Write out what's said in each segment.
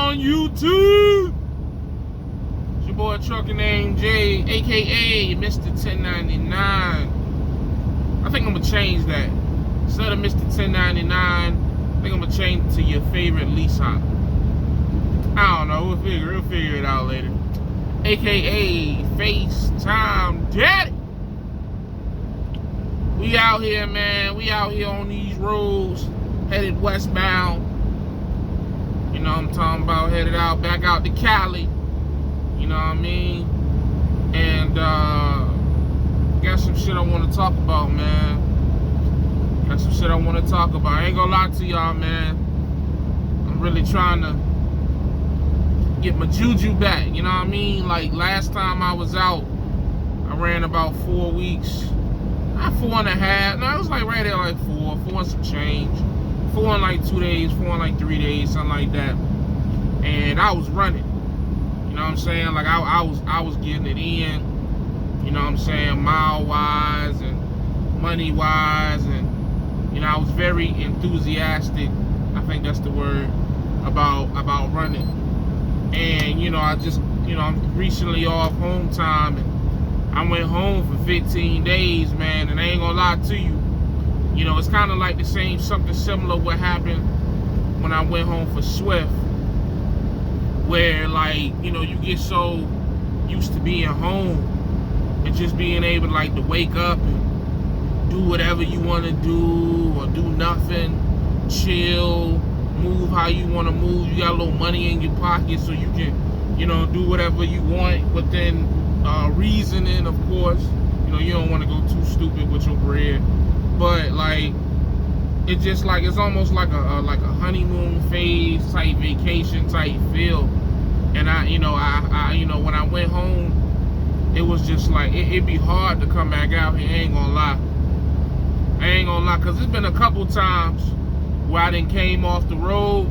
on YouTube? It's your boy ATruckerNamedJay, aka Mr. 1099. I think I'm gonna change that. Instead of Mr. 1099, I think I'm gonna change it to your favorite lease hop. I don't know, we'll figure it out later. AKA FaceTime Daddy. We out here, man. We out here on these roads, headed westbound. You know what I'm talking about, headed out, back out to Cali. You know what I mean? And got some shit I want to talk about, man. Got some shit I want to talk about. I ain't gonna lie to y'all, man. I'm really trying to get my juju back, you know what I mean? Like last time I was out, I ran about 4 weeks. Not 4.5. No, it was like right there, like 4 and some change. 4 in like 2 days, 4 in like 3 days, something like that. And I was running. You know what I'm saying? Like I was getting it in. You know what I'm saying? Mile wise and money wise, and you know, I was very enthusiastic. I think that's the word about running. And you know, I just, you know, I'm recently off home time, and I went home for 15 days, man. And I ain't gonna lie to you, you know, it's kind of like the same, something similar what happened when I went home for Swift, where like, you know, you get so used to being home and just being able to, like, to wake up and do whatever you want to do, or do nothing, chill, move how you want to move. You got a little money in your pocket, so you can, you know, do whatever you want within reasoning, of course. You know, you don't want to go too stupid with your bread, but like, it's just like, it's almost like a honeymoon phase type, vacation type feel. And I you know, when I went home, it was just like, it'd be hard to come back out here. I ain't gonna lie, because there's been a couple times where I done came off the road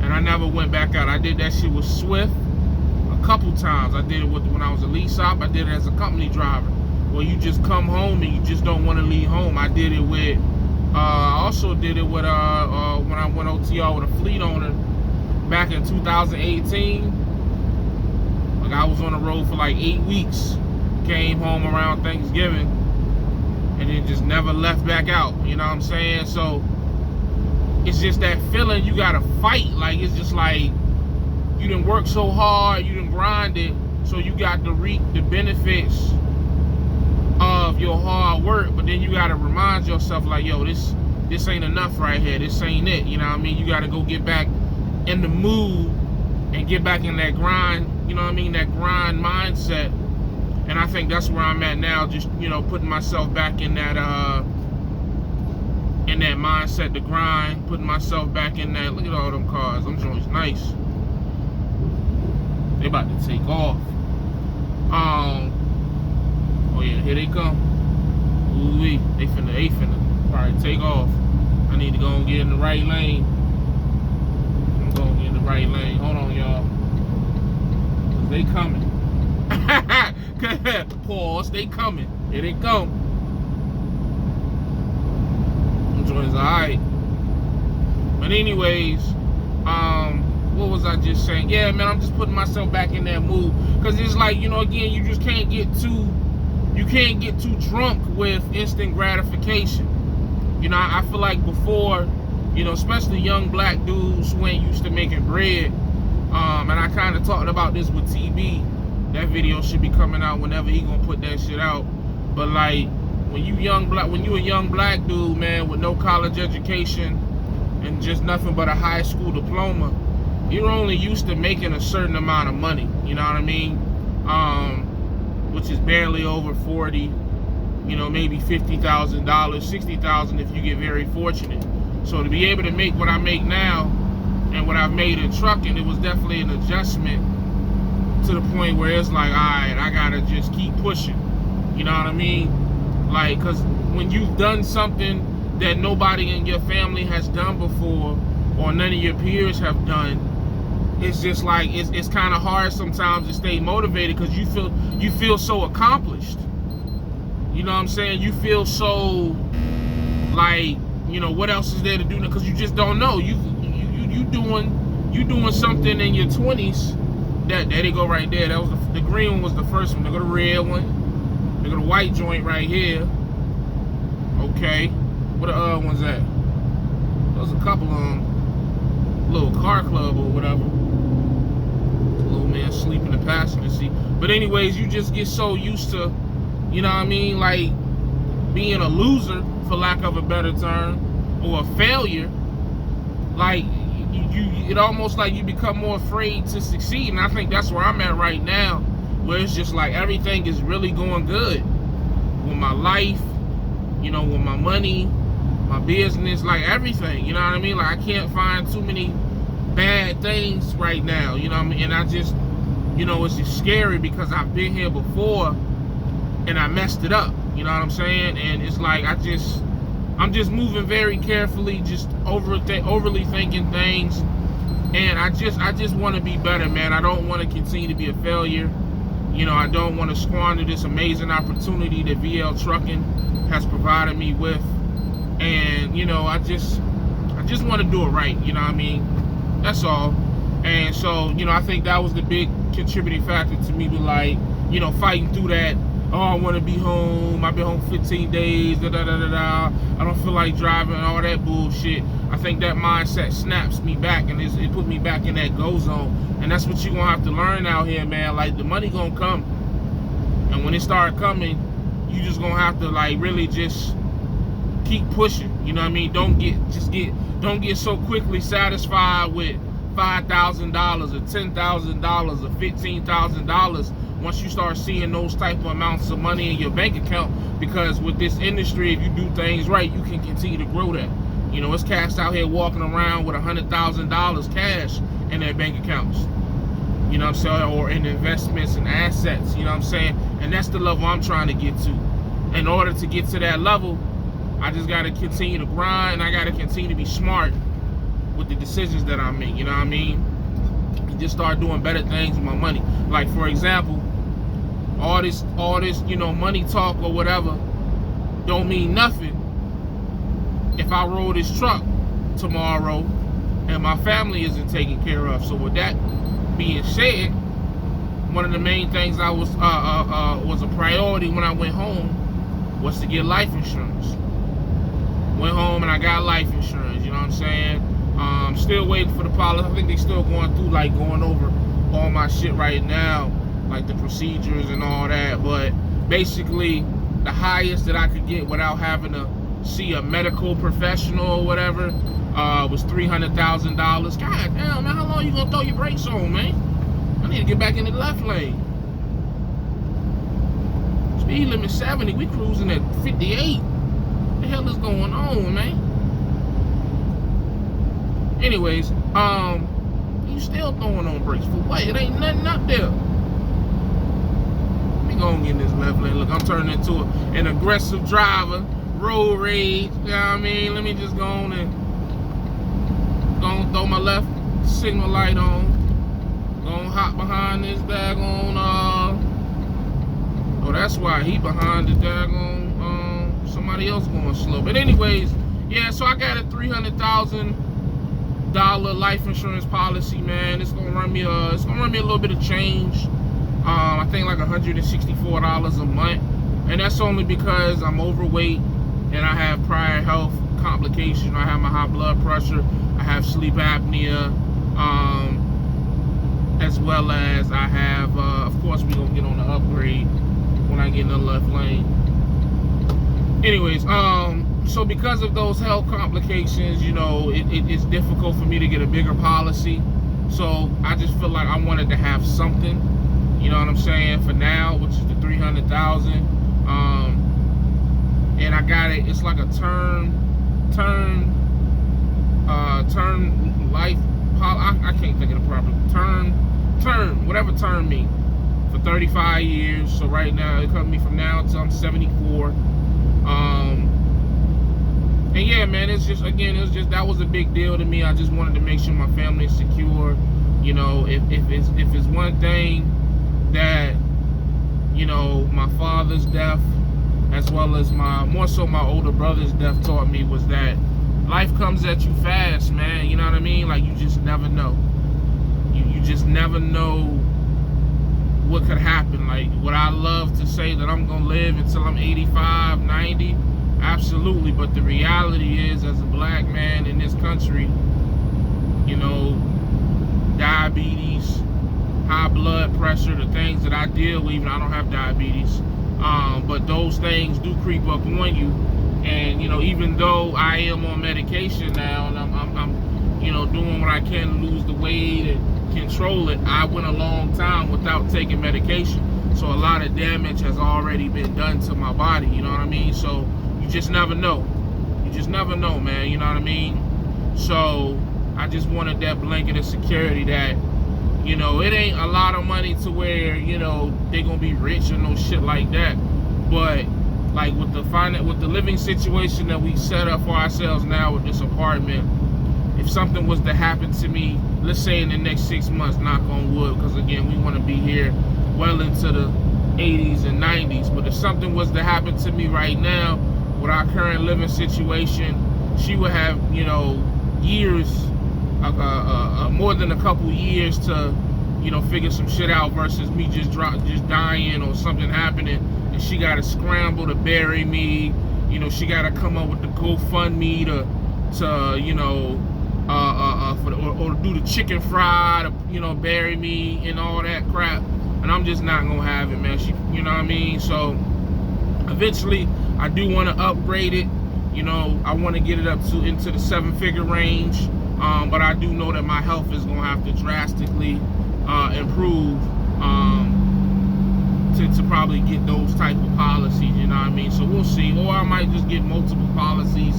and I never went back out. I did that shit with Swift a couple times. I did it when I was a lease op. I did it as a company driver, where you just come home and you just don't want to leave home. I did it with, I also did it with, when I went OTR with a fleet owner back in 2018. Like, I was on the road for like 8 weeks. Came home around Thanksgiving and then just never left back out. You know what I'm saying? So it's just that feeling you gotta fight. Like, it's just like, you done work so hard, you done grinded, so you got to reap the benefits of your hard work. But then you gotta remind yourself, like, yo, this ain't enough right here. This ain't it. You know what I mean? You gotta go get back in the mood and get back in that grind. You know what I mean? That grind mindset. And I think that's where I'm at now. Just, you know, putting myself back in that mindset to grind, putting myself back in that. Look at all them cars. Them joints nice. They about to take off. Oh yeah, here they come. Ooh-wee. They finna probably take off. I need to go and get in the right lane. I'm going to get in the right lane. Hold on, y'all. Cause they coming. Pause. They coming. Here they come. Joints alright. But anyways, what was I just saying? Yeah, man, I'm just putting myself back in that mood, because it's like, you know, again, you just can't get too drunk with instant gratification. You know, I feel like before, you know, especially young black dudes who ain't used to making bread, and I kind of talked about this with TB. That video should be coming out whenever he gonna put that shit out. But like, when you a young black dude, man, with no college education and just nothing but a high school diploma, you're only used to making a certain amount of money. You know what I mean? Which is barely over 40. You know, maybe $50,000, $60,000 if you get very fortunate. So to be able to make what I make now and what I've made in trucking, it was definitely an adjustment to the point where it's like, all right, I gotta just keep pushing. You know what I mean? Like, cause when you've done something that nobody in your family has done before, or none of your peers have done, it's just like, it's kind of hard sometimes to stay motivated, because you feel so accomplished. You know what I'm saying? You feel so like, you know, what else is there to do? Because you just don't know. You doing you doing something in your 20s. There they go right there. That was the green one was the first one. They go the red one. They go the white joint right here. Okay. What the other ones at? There's a couple of them. Little car club or whatever. Little man sleep in the passenger seat. But anyways, you just get so used to, you know what I mean, like being a loser, for lack of a better term, or a failure. Like it almost like you become more afraid to succeed. And I think that's where I'm at right now, where it's just like everything is really going good with my life, you know, with my money, my business, like everything, you know what I mean? Like I can't find too many bad things right now, you know what I mean? And I just, you know, it's just scary because I've been here before and I messed it up, you know what I'm saying? And it's like I'm just moving very carefully, just overly thinking things, and I just want to be better, man. I don't want to continue to be a failure. You know, I don't want to squander this amazing opportunity that VL Trucking has provided me with, and you know, I just want to do it right. You know what I mean? That's all. And so, you know, I think that was the big contributing factor to me, be like, you know, fighting through that. Oh, I want to be home. I've been home 15 days. Da da da da da. I don't feel like driving. All that bullshit. I think that mindset snaps me back, and it put me back in that go zone. And that's what you gonna have to learn out here, man. Like the money gonna come, and when it start coming, you just gonna have to like really just keep pushing. You know what I mean? Don't get so quickly satisfied with $5,000 or $10,000 or $15,000. Once you start seeing those type of amounts of money in your bank account, because with this industry, if you do things right, you can continue to grow that. You know, it's cats out here walking around with $100,000 cash in their bank accounts. You know what I'm saying? Or in investments and assets, you know what I'm saying? And that's the level I'm trying to get to. In order to get to that level, I just got to continue to grind, and I got to continue to be smart with the decisions that I make, you know what I mean? And just start doing better things with my money. Like, for example, all this, you know, money talk or whatever don't mean nothing if I roll this truck tomorrow and my family isn't taken care of. So with that being said, one of the main things I was a priority when I went home was to get life insurance. Went home and I got life insurance, you know what I'm saying? Still waiting for the policy. I think they still going through, like, going over all my shit right now, like the procedures and all that. But basically, the highest that I could get without having to see a medical professional or whatever was $300,000. God damn, man, how long you gonna throw your brakes on, man? I need to get back in the left lane. Speed limit 70. We cruising at 58. What the hell is going on, man? Anyways, you still throwing on brakes for what? It ain't nothing up there. We gonna get in this left lane. Look, I'm turning into an aggressive driver, road rage. You know what I mean? Let me just go on and throw my left signal light on. Gonna hop behind this daggone. Oh, that's why he behind the daggone. Somebody else going slow. But anyways, yeah. So I got a $300,000 life insurance policy, man. It's gonna run me a little bit of change. I think like $164 a month, and that's only because I'm overweight and I have prior health complications. I have my high blood pressure, I have sleep apnea, as well as I have, of course, we're gonna get on the upgrade when I get in the left lane. Anyways, so because of those health complications, you know, it's difficult for me to get a bigger policy. So I just feel like I wanted to have something, you know what I'm saying, for now, which is the $300,000. And I got it. It's like a term life. I can't think of the proper term, whatever term means, for 35 years. So right now it covers me from now until I'm 74. And yeah, man, it's just that was a big deal to me. I just wanted to make sure my family is secure. You know, if it's one thing that, you know, my father's death, as well as more so my older brother's death, taught me, was that life comes at you fast, man. You know what I mean? Like, you just never know. just never know what could happen. Like, would I love to say that I'm gonna live until I'm 85, 90? Absolutely. But the reality is, as a black man in this country, you know, diabetes, high blood pressure, the things that I deal with, even I don't have diabetes, but those things do creep up on you. And, you know, even though I am on medication now, and I'm you know, doing what I can to lose the weight and control it, I went a long time without taking medication. So a lot of damage has already been done to my body, you know what I mean? So you just never know. You just never know, man, you know what I mean? So I just wanted that blanket of security that, you know, it ain't a lot of money to where, you know, they gonna be rich or no shit like that. But like with the living situation that we set up for ourselves now with this apartment, if something was to happen to me, let's say in the next 6 months, knock on wood, because again, we want to be here well into the 80s and 90s. But if something was to happen to me right now with our current living situation, she would have, you know, years, more than a couple years to, you know, figure some shit out versus me just dying or something happening and she got to scramble to bury me. You know, she got to come up with the GoFundMe to you know, or do the chicken fry to, you know, bury me and all that crap. And I'm just not gonna have it, man. You know what I mean? So eventually I do want to upgrade it. You know, I want to get it up to into the 7-figure range. But I do know that my health is gonna have to drastically improve to probably get those type of policies, you know what I mean? So we'll see. Or I might just get multiple policies,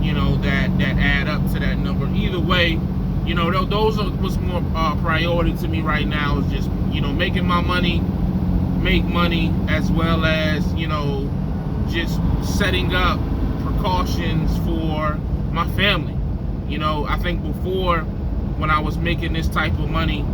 you know, that add up to that number. Either way, you know, those are what's more priority to me right now, is just, you know, making my money, make money, as well as, you know, just setting up precautions for my family. You know, I think before, when I was making this type of money,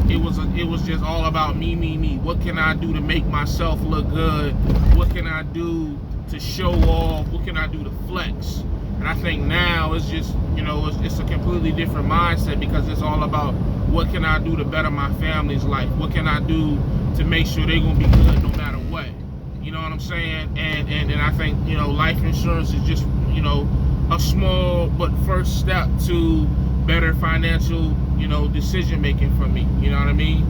it was just all about me. What can I do to make myself look good? What can I do to show off? What can I do to flex? And I think now it's just, you know, it's a completely different mindset, because it's all about what can I do to better my family's life? What can I do to make sure they're gonna be good no matter what? You know what I'm saying? And I think, you know, life insurance is just, you know, a small but first step to better financial, you know, decision making for me. You know what I mean?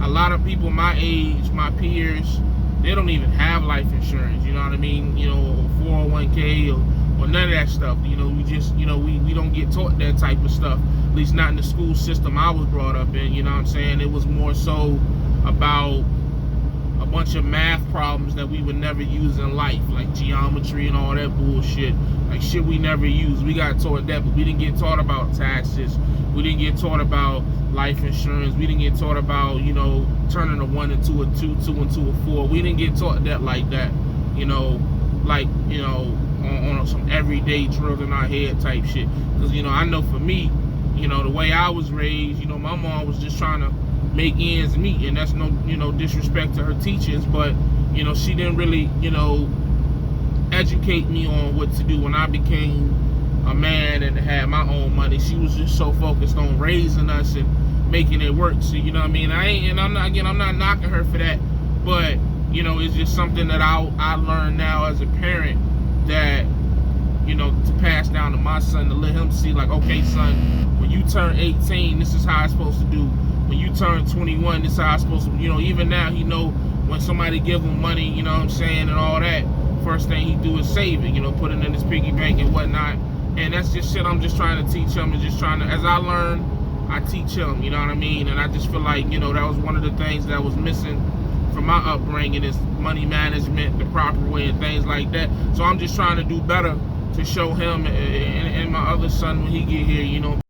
A lot of people my age, my peers, they don't even have life insurance. You know what I mean? You know, 401k or none of that stuff. You know, we just, you know, we don't get taught that type of stuff. At least not in the school system I was brought up in. You know what I'm saying? It was more so about a bunch of math problems that we would never use in life, like geometry and all that bullshit, like shit we never used. We got taught that, but we didn't get taught about taxes. We didn't get taught about life insurance. We didn't get taught about, you know, turning a 1 into a 2, 2 into a 4. We didn't get taught that like that, you know, like, you know, on some everyday drilled in our head type shit. Because, you know, I know for me, you know, the way I was raised, you know, my mom was just trying to make ends meet, and that's no, you know, disrespect to her teachings, but, you know, she didn't really, you know, educate me on what to do when I became a man and had my own money. She was just so focused on raising us and making it work. So, you know what I mean? I'm not knocking her for that, but, you know, it's just something that I learned now as a parent, that, you know, to pass down to my son, to let him see, like, okay, son, when you turn 18, this is how it's supposed to do. When you turn 21, this is how it's supposed to, you know, even now he know when somebody give him money, you know what I'm saying, and all that, first thing he do is save it, you know, put it in his piggy bank and whatnot. And that's just shit I'm just trying to teach him, and just trying to, as I learn, I teach him, you know what I mean? And I just feel like, you know, that was one of the things that was missing from my upbringing, is money management the proper way and things like that. So I'm just trying to do better to show him and my other son when he get here, you know.